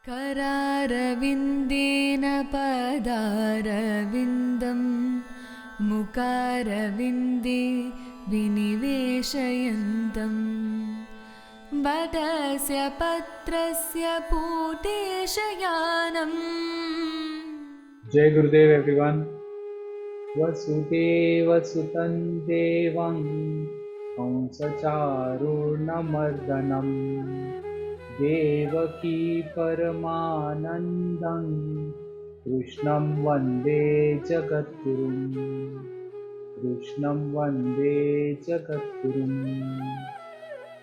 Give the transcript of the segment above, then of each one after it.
करारविन्देन पदारविन्दं मुकारविन्दे विनिवेशयन्तं वटस्य पत्रस्य पूतेशयानम्. Jai Gurudev everyone. Vasudeva Sutan Devam Kamsacharurnamardhanam Devaki Paramanandam Krishnam Vande Jagadgurum Krishnam Vande Jagadgurum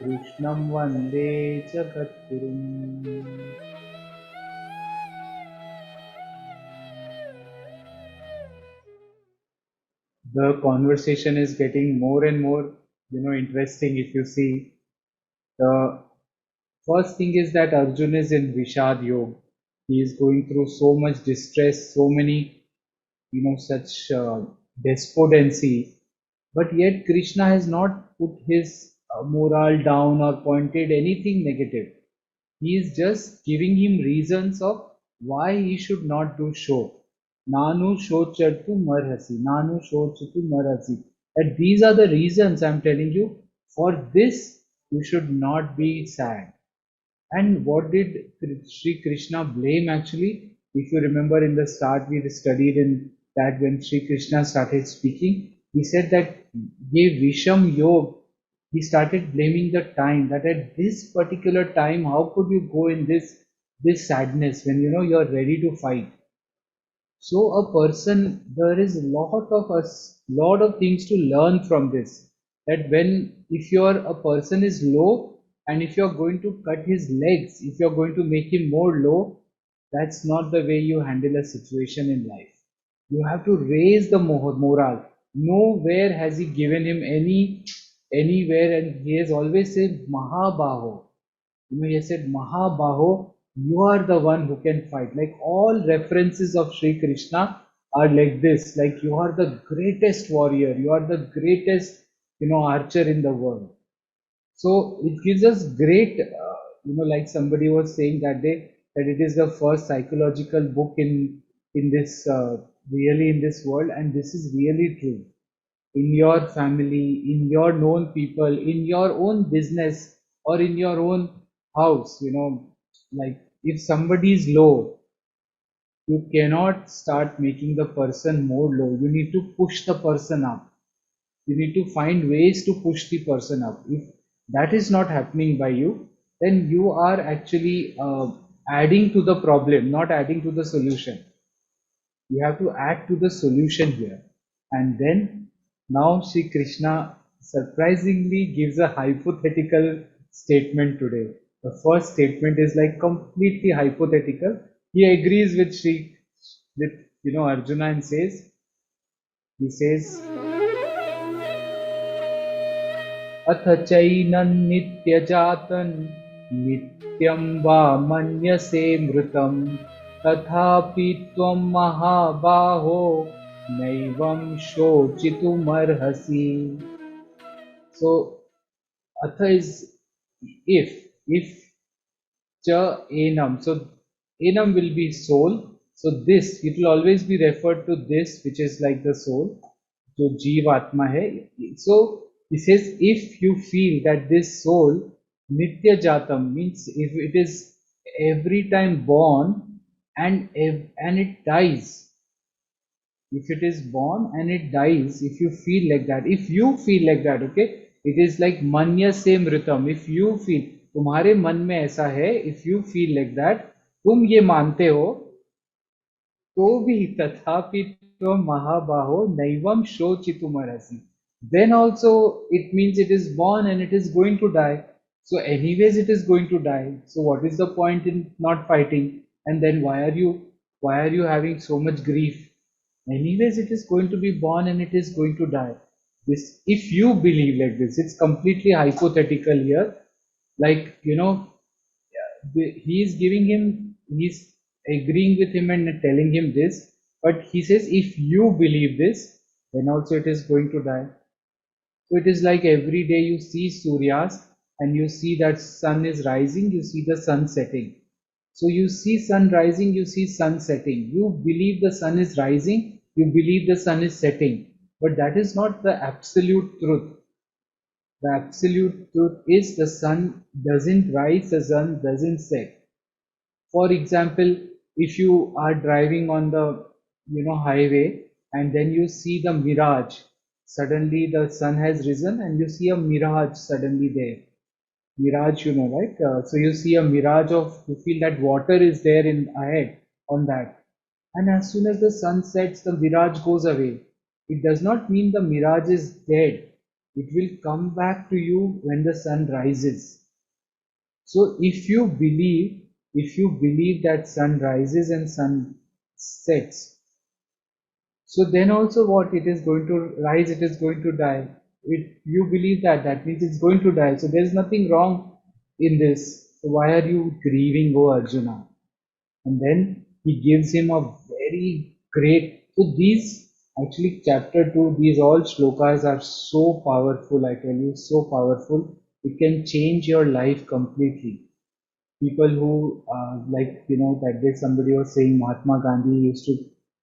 Krishnam Vande Jagadgurum. The conversation is getting more and more, interesting. If you see, the first thing is that Arjun is in Vishad Yoga. He is going through so much distress, so many, such despondency. But yet Krishna has not put his morale down or pointed anything negative. He is just giving him reasons of why he should not do show. Nanu shochatu marhasi. Nanu shochatu marhasi. And these are the reasons I'm telling you. For this, you should not be sad. And what did Sri Krishna blame actually? If you remember in the start, we studied in that when Sri Krishna started speaking, he said that ye Visham Yog, he started blaming the time, that at this particular time, how could you go in this sadness when you're ready to fight? So a person, there is lot of things to learn from this. That if a person is low, and if you're going to cut his legs, if you're going to make him more low, that's not the way you handle a situation in life. You have to raise the morale. Nowhere has he given him anywhere, and he has always said Mahabaho. He has said Mahabaho, you are the one who can fight. Like all references of Sri Krishna are like this, like you are the greatest warrior, you are the greatest, archer in the world. So it gives us great, like somebody was saying that day, that it is the first psychological book in this, really in this world, and this is really true. In your family, in your known people, in your own business, or in your own house, like if somebody is low, you cannot start making the person more low. You need to push the person up. You need to find ways to push the person up. If that is not happening by you, then you are actually adding to the problem, not adding to the solution. You have to add to the solution here. And then now Sri Krishna surprisingly gives a hypothetical statement today. The first statement is like completely hypothetical. He agrees with Arjuna and he says, अथ चैनं नित्यजातं नित्यं वा मन्यसे मृतं तथापि त्वं महाबाहो नैवं शोचितुमर्हसि. So atha is if cha enam, so enam will be soul, so this, it will always be referred to this which is like the soul, jo jeev atma hai. So he says, if you feel that this soul nitya jatam means if it is every time born and it dies, if it is born and it dies, if you feel like that, okay, it is like manya se mritam. If you feel, तुम्हारे मन में ऐसा है, if you feel like that, तुम ये मानते हो, तो भी तथापि तो महाबाहो नैवम शोचितुमर्हसि. Then also it means it is born and it is going to die. So anyways it is going to die. So what is the point in not fighting? And then why are you having so much grief? Anyways it is going to be born and it is going to die. This, if you believe like this, it's completely hypothetical here. Like, he's agreeing with him and telling him this, but he says, if you believe this, then also it is going to die. So it is like every day you see Suryas and you see that sun is rising, you see the sun setting. So you see sun rising, you see sun setting. You believe the sun is rising, you believe the sun is setting. But that is not the absolute truth. The absolute truth is the sun doesn't rise, the sun doesn't set. For example, if you are driving on the highway and then you see the mirage, suddenly the sun has risen and you see a mirage suddenly there. Mirage, right? So you see a mirage of, you feel that water is there in ahead on that. And as soon as the sun sets, the mirage goes away. It does not mean the mirage is dead. It will come back to you when the sun rises. So if you believe that sun rises and sun sets, so then also what, it is going to rise, it is going to die. If you believe that, that means it's going to die. So there is nothing wrong in this. So why are you grieving, O Arjuna? And then he gives him a very great. So these actually chapter 2, these all shlokas are so powerful. I tell you, so powerful. It can change your life completely. People who that day somebody was saying Mahatma Gandhi used to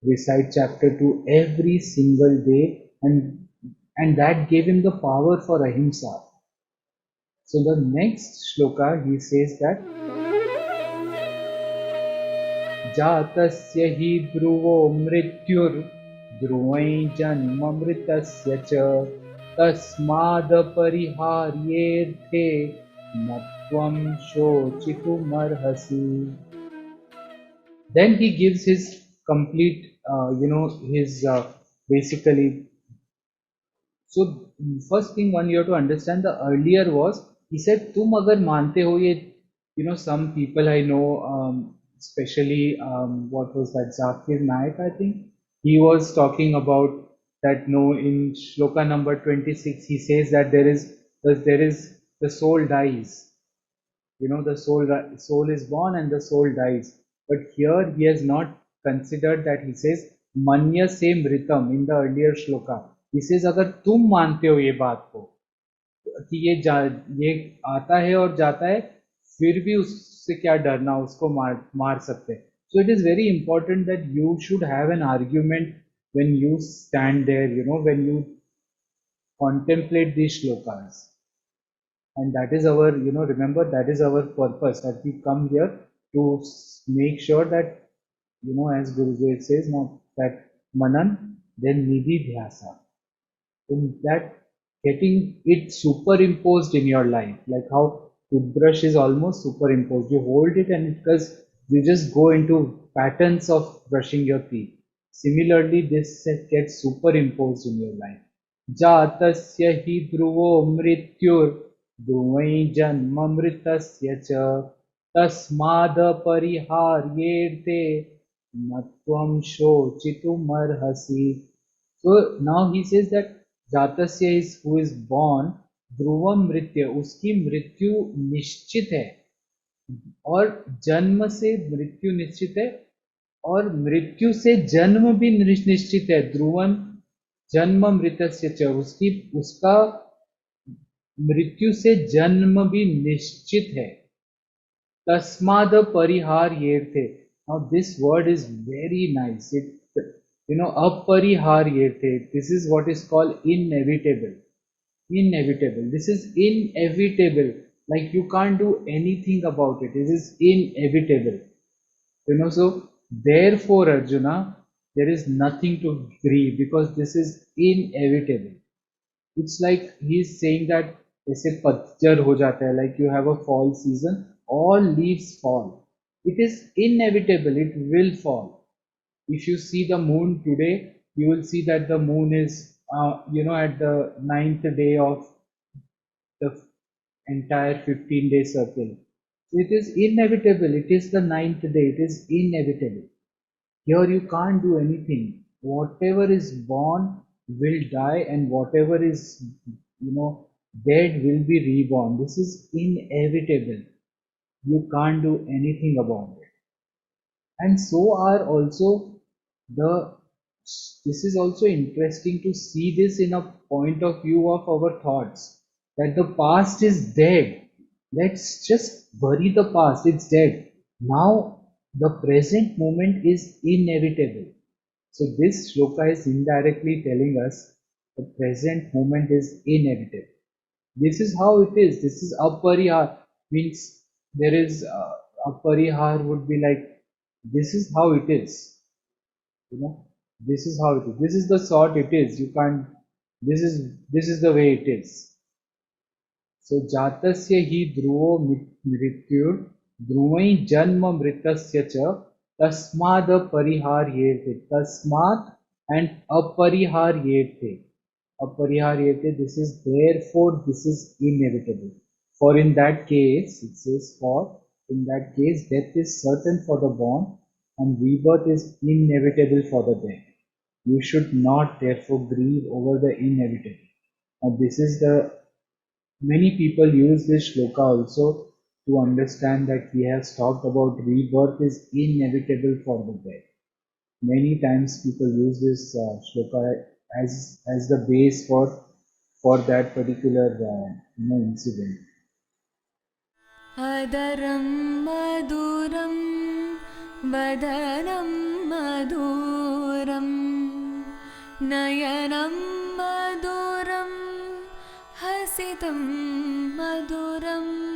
recite chapter 2 every single day, and that gave him the power for ahimsa. So the next shloka he says that jatasya hi dhruvo mrityur ध्रुवै जन्ममृतस्य च तस्माद् परिहार्येऽर्थे न त्वं शोचितुमर्हसि. Then he gives his complete his basically. So first thing one you have to understand, the earlier was, he said तुम अगर मानते हो ये, some people I know, especially what was that, Zakir Naik, I think he was talking about that. No, in shloka number 26 he says that there is the soul dies. The soul is born and the soul dies. But here he has not considered that. He says manya se mritam in the earlier shloka. He says अगर तुम मानते हो ये बात को कि ये आता है और जाता है, फिर भी उससे क्या डरना, उसको मार सकते हैं. So it is very important that you should have an argument when you stand there, when you contemplate these shlokas. And that is our, remember, that is our purpose, that we come here to make sure that, as Gurudev says, now that manan, then nidhi dhyasa, in that getting it superimposed in your life, like how toothbrush is almost superimposed. You hold it and because you just go into patterns of brushing your teeth. Similarly, this gets superimposed in your life. जातस्य हि ध्रुवो मृत्युर्ध्रुवै जन्ममृतस्य च तस्माद् परिहार्येऽर्थे न त्वं शोचितुमर्हसि. So now he says that जातस्य is who is born, ध्रुवम मृत्यु, उसकी मृत्यु निश्चित है, और जन्म से मृत्यु निश्चित है, और मृत्यु से जन्म भी निश्चित है. ध्रुवम जन्म मृतस्य च, उसका मृत्यु से जन्म भी निश्चित है. तस्माद् परिहार्येऽर्थे. Now this word is very nice. It, अपरिहार्येऽर्थे, this is what is called inevitable. Inevitable. This is inevitable. Like you can't do anything about it. This is inevitable. So therefore, Arjuna, there is nothing to grieve because this is inevitable. It's like he's saying that जैसे पतझड़ हो जाता है, like you have a fall season, all leaves fall. It is inevitable. It will fall. If you see the moon today, you will see that the moon is, at the 9th day of the entire 15-day circle. It is inevitable. It is the 9th day. It is inevitable. Here you can't do anything. Whatever is born will die, and whatever is, dead will be reborn. This is inevitable. You can't do anything about it. And so are also this is also interesting to see this in a point of view of our thoughts, that the past is dead. Let's just bury the past. It's dead. Now the present moment is inevitable. So this shloka is indirectly telling us the present moment is inevitable. This is how it is. This is aparihar, means there is aparihar would be like this is how it is. You know, this is how it is. This is the sort it is. You can't. This is the way it is. So जातस्य हि ध्रुवो मृत्युर् ध्रुवै जन्म मृतस्य च तस्माद् अपरिहार्येते तस्मात् and अपरिहार्येते अपरिहार्येते, this is therefore this is inevitable. For in that case, it says, for in that case death is certain for the born and rebirth is inevitable for the dead. You should not therefore grieve over the inevitable. Now this is the many people use this shloka also to understand that he has talked about rebirth is inevitable for the dead. Many times people use this shloka as the base for that particular incident. अदरं मधुरं वदनं मधुरं नयनं मधुरं हसितं मधुरम्